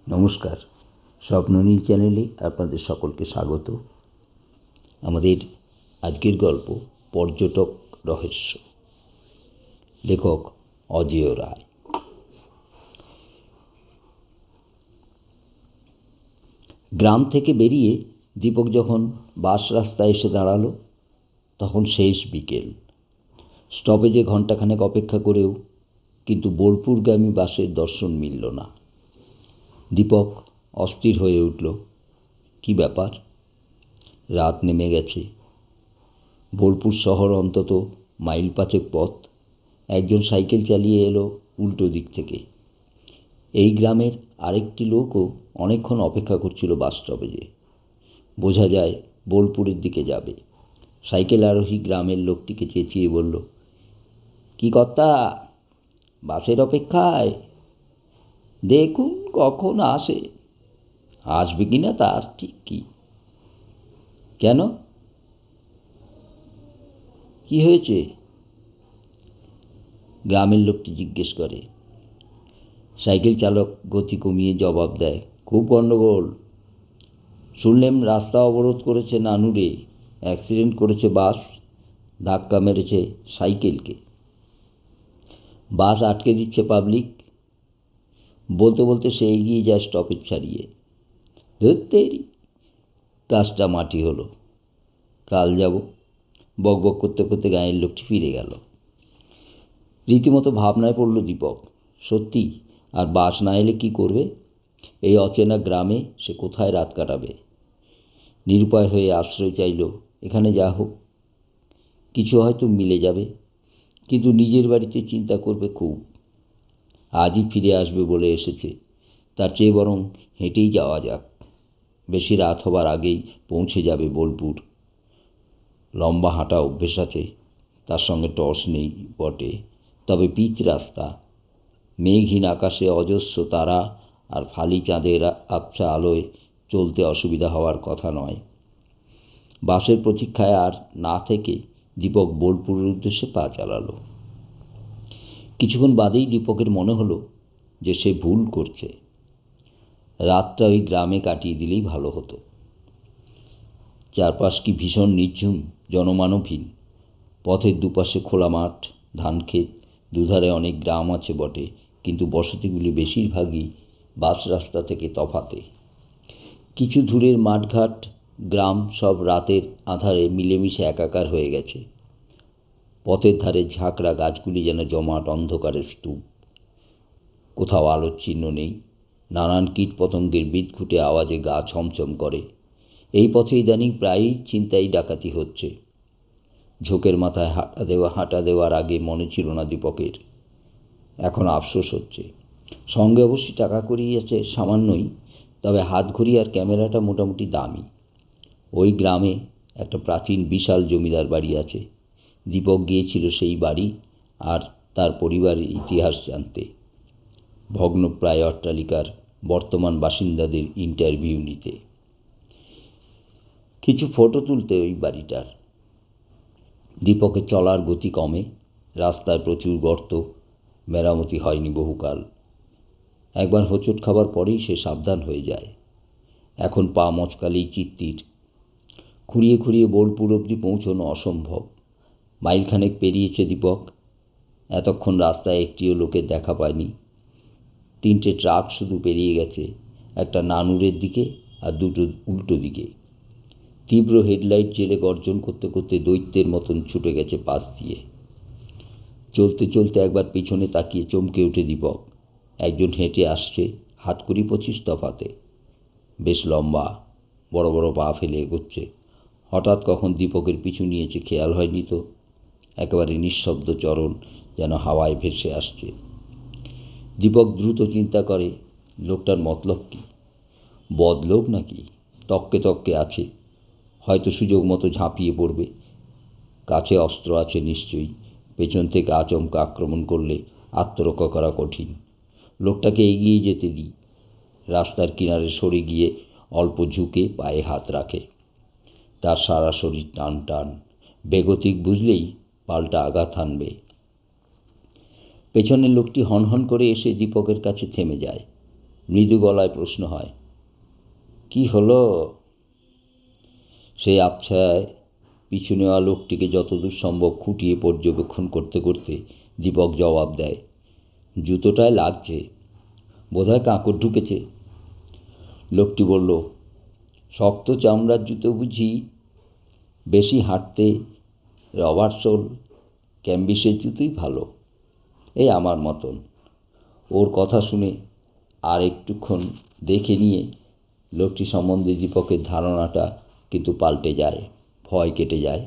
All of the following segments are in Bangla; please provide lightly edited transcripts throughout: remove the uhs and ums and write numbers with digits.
নমস্কার, স্বপ্ননীল চ্যানেলে আপনাদের সকলকে স্বাগত। আমাদের আজকের গল্প পর্যটক রহস্য, লেখক অজেয় রায়। গ্রাম থেকে বেরিয়ে দীপক যখন বাস রাস্তায় এসে দাঁড়ালো, তখন শেষ বিকেল। স্টপেজে ঘণ্টাখানেক অপেক্ষা করেও কিন্তু বোলপুরগামী বাসের দর্শন মিলল না। দীপক অস্থির হয়ে উঠল। কি ব্যাপার? রাত নেমে গেছে। বোলপুর শহর অন্তত মাইল পাঁচেক পথ। একজন সাইকেল চালিয়ে এলো উল্টো দিক থেকে। এই গ্রামের আরেকটি লোকও অনেকক্ষণ অপেক্ষা করছিল বাস স্টপেজে। বোঝা যায় বোলপুরের দিকে যাবে। সাইকেল আরোহী গ্রামের লোকটিকে চেঁচিয়ে বলল, কি কর্তা, বাসের অপেক্ষায়? দেখুন কখন আসে। আসবে কিনা তার ঠিক কি? কেন, কি হয়েছে? গ্রামের লোকটি জিজ্ঞেস করে। সাইকেল চালক গতি কমিয়ে জবাব দেয়, খুব গণ্ডগোল। শুনলাম রাস্তা অবরোধ করেছে নানুরে, অ্যাক্সিডেন্ট করেছে বাস, ধাক্কা মেরেছে সাইকেলকে, বাস আটকে দিচ্ছে পাবলিক। বলতে বলতে সে এগিয়ে যায় স্টপেজ ছাড়িয়ে। ধরতেই কাজটা মাটি হলো। কাল যাব। বকবক করতে করতে গাঁয়ের লোকটি ফিরে গেল। রীতিমতো ভাবনায় পড়ল দীপক। সত্যি, আর বাস না এলে কি করবে? এই অচেনা গ্রামে সে কোথায় রাত কাটাবে? নিরুপায় হয়ে আশ্রয় চাইল। এখানে যা হোক, কিছু হয়তো মিলে যাবে, কিন্তু নিজের বাড়িতে চিন্তা করবে খুব। আজই ফিরে আসবে বলে এসেছে, তার চেয়ে বরং হেঁটেই যাওয়া যাক। বেশি রাত হবার আগেই পৌঁছে যাবে বোলপুর। লম্বা হাঁটা অভ্যেস আছে, তার সঙ্গে টর্চ নেই বটে, তবে পিচ রাস্তা। মেঘহীন আকাশে অজস্র তারা আর ফালি চাঁদের আবছা আলোয় চলতে অসুবিধা হওয়ার কথা নয়। বাসের প্রতীক্ষায় আর না থেকে দীপক বোলপুরের উদ্দেশ্যে পা চালালো। কিছুক্ষণ বাদেই দীপকের মনে হলো যে সে ভুল করছে। রাতটা ওই গ্রামে কাটিয়ে দিলেই ভালো হতো। চারপাশ কি ভীষণ নির্ঝুম, জনমানবহীন। পথের দুপাশে খোলা মাঠ, ধানক্ষেত, দুধারে অনেক গ্রাম আছে বটে, কিন্তু বসতিগুলি বেশিরভাগই বাস রাস্তা থেকে তফাতে। কিছু দূরের মাঠঘাট, গ্রাম সব রাতের আঁধারে মিলেমিশে একাকার হয়ে গেছে। পথের ধারে ঝাঁকড়া গাছগুলি যেন জমাট অন্ধকারের স্তূপ। কোথাও আলোর চিহ্ন নেই। নানান কীটপতঙ্গের বিদঘুটে আওয়াজে গা ছমছম করে। এই পথে ইদানিং প্রায়ই ছিনতাই ডাকাতি হচ্ছে। ঝোঁকের মাথায় হাঁটা দেওয়ার আগে মনে ছিল না দীপকের। এখন আফসোস হচ্ছে। সঙ্গে অবশ্যই টাকা কড়ি আছে সামান্যই, তবে হাতঘড়ি আর ক্যামেরাটা মোটামুটি দামি। ওই গ্রামে একটা প্রাচীন বিশাল জমিদার বাড়ি আছে। দীপক গিয়েছিল সেই বাড়ি আর তার পরিবারের ইতিহাস জানতে। ভগ্নপ্রায় অট্টালিকার বর্তমান বাসিন্দাদের ইন্টারভিউ নিতে, কিছু ফটো তুলতে ওই বাড়িটার। দীপকের চলার গতি কমে। রাস্তায় প্রচুর গর্ত, মেরামতি হয়নি বহুকাল। একবার হোঁচট খাবার পরেই সে সাবধান হয়ে যায়। এখন পা মচকালেই চিত্তির। খুঁড়িয়ে খুঁড়িয়ে বোলপুর অবধি পৌঁছনো অসম্ভব। মাইলখানেক পেরিয়েছে দীপক। এতক্ষণ রাস্তায় একটিও লোকের দেখা পায়নি। 3টে ট্রাক শুধু পেরিয়ে গেছে, একটা নানুরের দিকে আর দুটো উল্টো দিকে। তীব্র হেডলাইট জেলে গর্জন করতে করতে দৈত্যের মতন ছুটে গেছে পাশ দিয়ে। চলতে চলতে একবার পিছনে তাকিয়ে চমকে ওঠে দীপক। একজন হেঁটে আসছে হাত কড়ি 25 তফাতে। বেশ লম্বা, বড় বড় পা ফেলে এগোচ্ছে। হঠাৎ কখন দীপকের পিছু নিয়েছে খেয়াল হয়নি তো। একেবারে নিঃশব্দ চরণ যেন হাওয়ায় ভেসে আসছে। দীপক দ্রুত চিন্তা করে, লোকটার মতলব কি? বদলোক নাকি? তককে তককে আছে, হয়তো সুযোগ মতো ঝাঁপিয়ে পড়বে। কাছে অস্ত্র আছে নিশ্চয়ই। পেছন থেকে আচমকা আক্রমণ করলে আত্মরক্ষা করা কঠিন। লোকটাকে এগিয়ে যেতে দিই। রাস্তার কিনারে সরে গিয়ে অল্প ঝুঁকে পায়ে হাত রাখে। তার সারা শরীর টান টান, বেগতিক বুঝলেই পাল্টা আঘাত হানবে। পেছনের লোকটি হনহন করে এসে দীপকের কাছে থেমে যায়। মৃদু গলায় প্রশ্ন হয়, কি হলো? সেই আবছায় পিছনেওয়া লোকটিকে যতদূর সম্ভব খুঁটিয়ে পর্যবেক্ষণ করতে করতে দীপক জবাব দেয়, জুতোটায় লাগছে, বোধহয় কাঁকড় ঢুকেছে। লোকটি বলল, শক্ত চামড়ার জুতো বুঝি? বেশি হাঁটতে রবার সোল ক্যাম্বিসের জুতোই ভালো, এই আমার মতন। ওর কথা শুনে আর একটুক্ষণ দেখে নিয়ে লোকটি সম্বন্ধে দীপকের ধারণাটা কিন্তু পাল্টে যায়, ভয় কেটে যায়।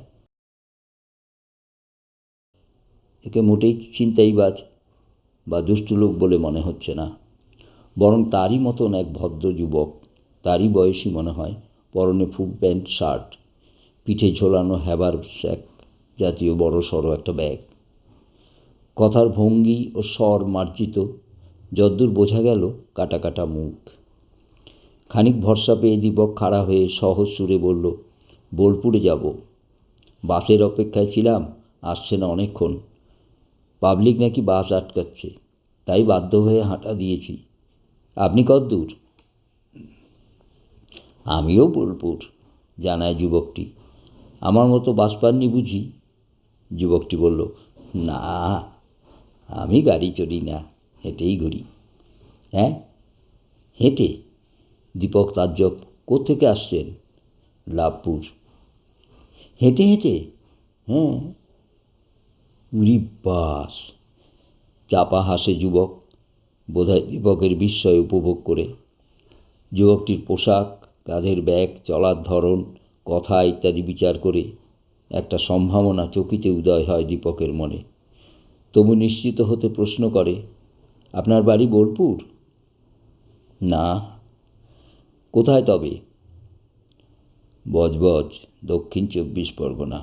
একে মোটেই ছিনতাইবাজ বা দুষ্টু লোক বলে মনে হচ্ছে না, বরং তারই মতন এক ভদ্র যুবক, তারই বয়সী মনে হয়। পরনে ফুল প্যান্ট শার্ট, পিঠে ঝোলানো হ্যাবার স্যাক জাতীয় বড়সড় একটা ব্যাগ। কথার ভঙ্গি ও স্বর মার্জিত, যদ্দূর বোঝা গেল কাটা কাটা মুখ। খানিক ভরসা পেয়ে দীপক খাড়া হয়ে সহজ সুরে বলল, বোলপুরে যাব, বাসের অপেক্ষায় ছিলাম, আসছে না অনেকক্ষণ। পাবলিক নাকি বাস আটকাচ্ছে, তাই বাধ্য হয়ে হাঁটা দিয়েছি। আপনি কতদূর? আমিও বোলপুর, জানায় যুবকটি। আমার মতো বাস পাননি বুঝি? যুবকটি বলল, না, আমি গাড়ি চড়ি না, হেঁটেই ঘুরি। হ্যাঁ, হেঁটে? দীপক তাজ্জব, কোত্থেকে আসছেন? লাভপুর। হেঁটে হেঁটে? হ্যাঁ। উরি বাস! চাপা হাসে যুবক, বোধহয় দীপকের বিস্ময় উপভোগ করে। যুবকটির পোশাক, কাঁধের ব্যাগ, চলার ধরন, কথা ইত্যাদি বিচার করে একটা সম্ভাবনা চকিতে উদয় হয় দীপকের মনে। তবু নিশ্চিত হতে প্রশ্ন করে, আপনার বাড়ি বোলপুর? না। কোথায় তবে? বজবজ, দক্ষিণ 24 পরগনা।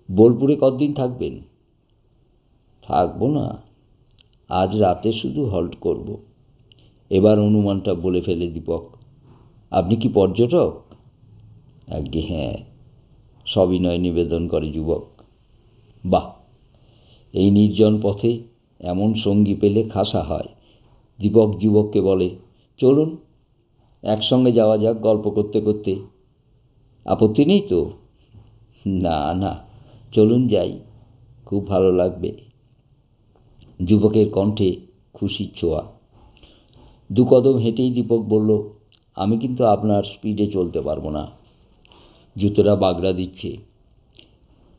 বোলপুরে কতদিন থাকবেন? থাকবো না, আজ রাতে শুধু হল্ট করব। এবার অনুমানটা বলে ফেলে দীপক। আপনি কি পর্যটক? আজ্ঞে হ্যাঁ, সবিনয় নিবেদন করে যুবক। বাহ, এই নির্জন পথে এমন সঙ্গী পেলে খাসা হয়। দীপক যুবককে বলে, চলুন একসঙ্গে যাওয়া যাক গল্প করতে করতে। আপত্তি নেই তো? না না, চলুন যাই, খুব ভালো লাগবে। যুবকের কণ্ঠে খুশির ছোঁয়া। 2 কদম হেঁটেই দীপক বলল, আমি কিন্তু আপনার স্পিডে চলতে পারবো না। জুতোটা বাগড়া দিচ্ছে।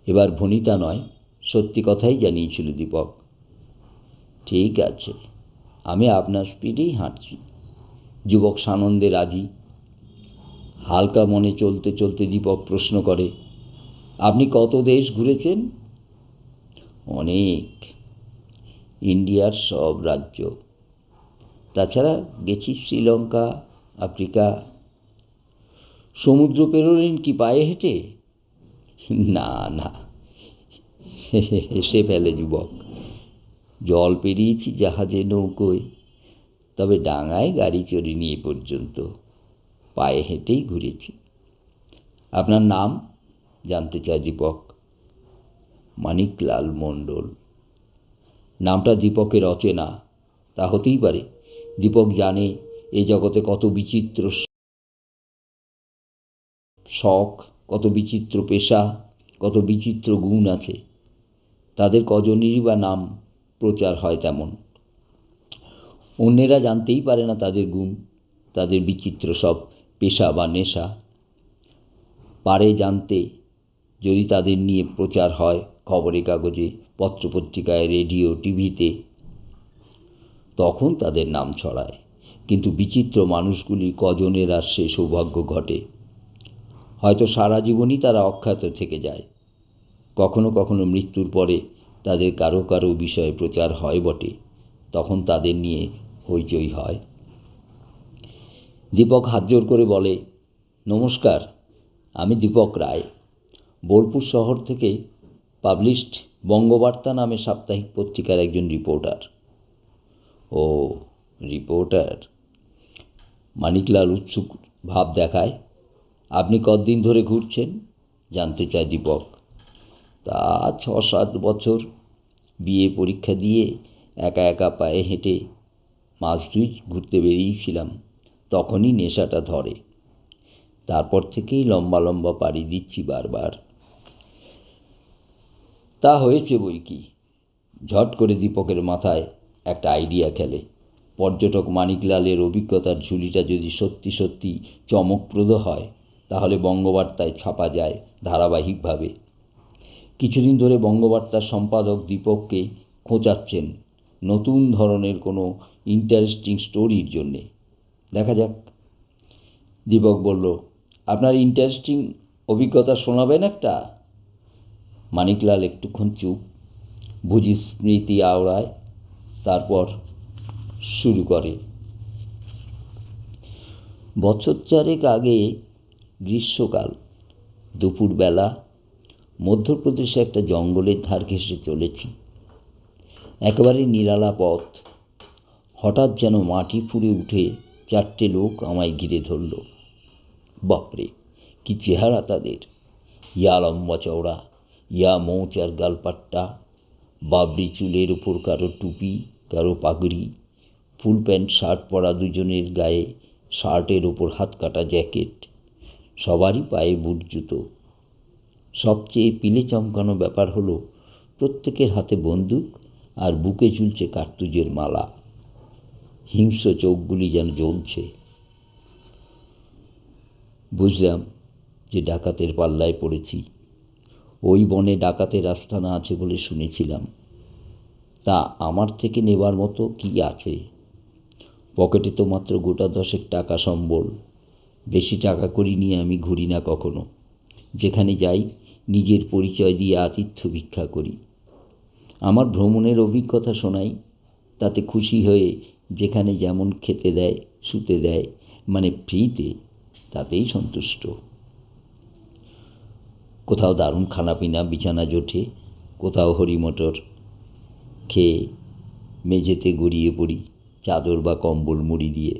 এবার ভনিতা নয়, সত্যি কথাই জানিয়েছিল দীপক। ঠিক আছে, আমি আপনার স্পিডেই হাঁটছি। যুবক সানন্দে রাজি। হালকা মনে চলতে চলতে দীপক প্রশ্ন করে, আপনি কত দেশ ঘুরেছেন? অনেক, ইন্ডিয়ার সব রাজ্য। তাছাড়া গেছি শ্রীলঙ্কা, আফ্রিকা। সমুদ্র পেরোলেন কি পায়ে হেঁটে? না না, হেসে ফেলে যুবক। জল পেরিয়েছি জাহাজে, নৌকোয়, তবে ডাঙায় গাড়ি চড়িনি এ পর্যন্ত, পায়ে হেঁটেই ঘুরেছি। আপনার নাম? জানতে চায় দীপক। মানিকলাল মণ্ডল। নামটা দীপকের অচেনা, তা হতেই পারে। দীপক জানে এ জগতে কত বিচিত্র শখ, কত বিচিত্র পেশা, কত বিচিত্র গুণ আছে। তাদের কজনেরই বা নাম প্রচার হয় তেমন। অন্যেরা জানতেই পারে না তাদের গুণ, তাদের বিচিত্র সব পেশা বা নেশা। পারে জানতে যদি তাদের নিয়ে প্রচার হয় খবরের কাগজে, পত্রপত্রিকায়, রেডিও, টিভিতে, তখন তাদের নাম ছড়ায়। কিন্তু বিচিত্র মানুষগুলি কজনের আর সে সৌভাগ্য ঘটে? হয়তো সারা জীবনই তারা অখ্যাত থেকে যায়। কখনো কখনো মৃত্যুর পরে তাদের কারো কারো বিষয়ে প্রচার হয় বটে, তখন তাদের নিয়ে হইচই হয়। দীপক হাত জোর করে বলে, নমস্কার, আমি দীপক রায়, বোলপুর শহর থেকে পাবলিশড বঙ্গবার্তা নামে সাপ্তাহিক পত্রিকার একজন রিপোর্টার। ও, রিপোর্টার? মানিকলাল উৎসুক ভাব দেখায়। আপনি কতদিন ধরে ঘুরছেন? জানতে চায় দীপক। তা 6-7 বছর, বিয়ে পরীক্ষা দিয়ে একা একা পায়ে হেঁটে মাস 2 ঘুরতে বেরিয়েছিলাম, তখনই নেশাটা ধরে। তারপর থেকেই লম্বা লম্বা পাড়ি দিচ্ছি বারবার। তা হয়েছে বই কি। ঝট করে দীপকের মাথায় একটা আইডিয়া খেলে। পর্যটক মানিকলালের অভিজ্ঞতার ঝুলিটা যদি সত্যি সত্যি চমকপ্রদ হয়, তাহলে বঙ্গবার্তায় ছাপা যায় ধারাবাহিকভাবে। কিছুদিন ধরে বঙ্গবার্তার সম্পাদক দীপককে খোঁচাচ্ছেন নতুন ধরনের কোনো ইন্টারেস্টিং স্টোরির জন্যে। দেখা যাক। দীপক বলল, আপনার ইন্টারেস্টিং অভিজ্ঞতা শোনাবেন একটা? মানিকলাল একটুক্ষণ চুপ, বুঝি স্মৃতি আওড়ায়। তারপর শুরু করে। বছর 4 আগে গ্রীষ্মকাল, দুপুরবেলা মধ্যপ্রদেশে একটা জঙ্গলের ধার ঘেঁষে চলেছি। একেবারে নিরালা পথ। হঠাৎ যেন মাটি ফুঁড়ে উঠে 4টে লোক আমায় ঘিরে ধরল। বাপরে, কি চেহারা তাদের! ইয়া লম্বা চওড়া, ইয়া মোচ আর গালপাট্টা, বাবরি চুলের উপর কারো টুপি, কারো পাগড়ি, ফুল প্যান্ট শার্ট পরা দুজনের গায়ে শার্টের ওপর হাত কাটা জ্যাকেট, সবারই পায়ে বুট জুতো। সবচেয়ে পিলে চমকানো ব্যাপার হলো, প্রত্যেকের হাতে বন্দুক আর বুকে ঝুলছে কার্তুজের মালা। হিংস্র চোখগুলি যেন জ্বলছে। বুঝলাম যে ডাকাতের পাল্লায় পড়েছি। ওই বনে ডাকাতের আস্তানা আছে বলে শুনেছিলাম। তা আমার থেকে নেবার মতো কি আছে? পকেটে তো মাত্র গোটা 10 টাকা সম্বল। বেশি টাকা করি নিয়ে আমি ঘুরি না কখনো। যেখানে যাই নিজের পরিচয় দিয়ে আতিথ্য ভিক্ষা করি। আমার ভ্রমণের অভিজ্ঞতা শোনাই, তাতে খুশি হয়ে যেখানে যেমন খেতে দেয়, শুতে দেয়, মানে ফ্রিতে, তাতেই সন্তুষ্ট। কোথাও দারুণ খানাপিনা, বিছানা জোটে, কোথাও হরিমটর খেয়ে মেঝেতে গড়িয়ে পড়ি চাদর বা কম্বল মুড়ি দিয়ে।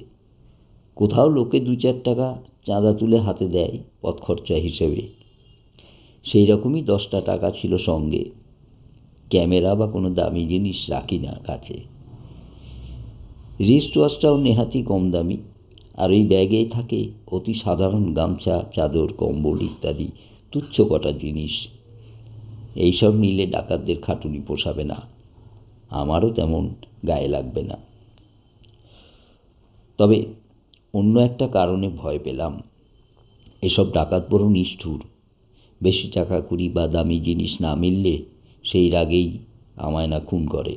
কোথাও লোকে 2-4 টাকা চাঁদা তুলে হাতে দেয় পথ খরচা হিসেবে। সেই রকমই 10টা টাকা ছিল সঙ্গে। ক্যামেরা বা কোনো দামি জিনিস রাখি না কাছে। রিস্ট ওয়াচটাও নেহাতি কম দামি। আর ওই ব্যাগে থাকে অতি সাধারণ গামছা, চাদর, কম্বল ইত্যাদি তুচ্ছ কটা জিনিস। এইসব নিলে ডাকাতদের খাটুনি পোষাবে না, আমারও তেমন গায়ে লাগবে না। তবে অন্য একটা কারণে ভয় পেলাম। এসব ডাকাত বড় নিষ্ঠুর। বেশি টাকা কুড়ি বা দামি জিনিস না মিললে সেই রাগেই আমায় না খুন করে।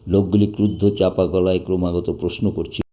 লোকগুলি ক্রুদ্ধ চাপা গলায় ক্রমাগত প্রশ্ন করছিল,